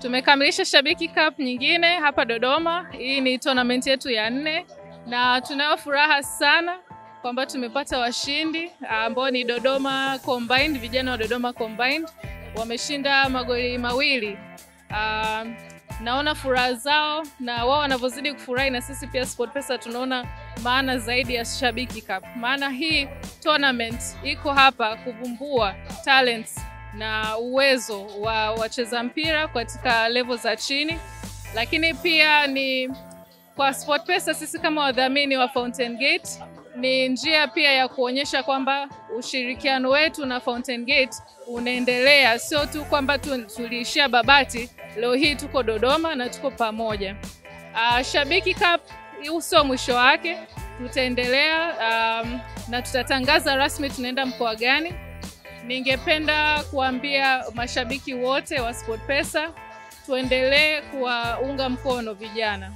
Tumekamilisha Shabiki Cup nyingine hapa Dodoma. Hii ni tournament yetu ya 4 na tunayo furaha sana kwamba tumepata washindi ambao ni Dodoma Combined, vijana wa Dodoma Combined. Wameshinda magoli 2. Naona furaha zao na wao wanavyozidi kufurahi, na sisi pia SportPesa tunaona maana zaidi ya Shabiki Cup. Maana hii tournament iko hapa kuvumbua talents na uwezo wa wacheza mpira katika level za chini, lakini pia ni kwa SportPesa sisi kama wadhamini wa Fountain Gate ni njia pia ya kuonyesha kwamba ushirikiano wetu na Fountain Gate unaendelea, sio tu kwamba tuliishia Babati, leo hii tuko Dodoma na tuko pamoja. Shabiki Cup sio mwisho wake, tutaendelea na tutatangaza rasmi tunaenda mkoa gani. Ningependa kuambia mashabiki wote wa SportPesa tuendelee kuwaunga mkono vijana.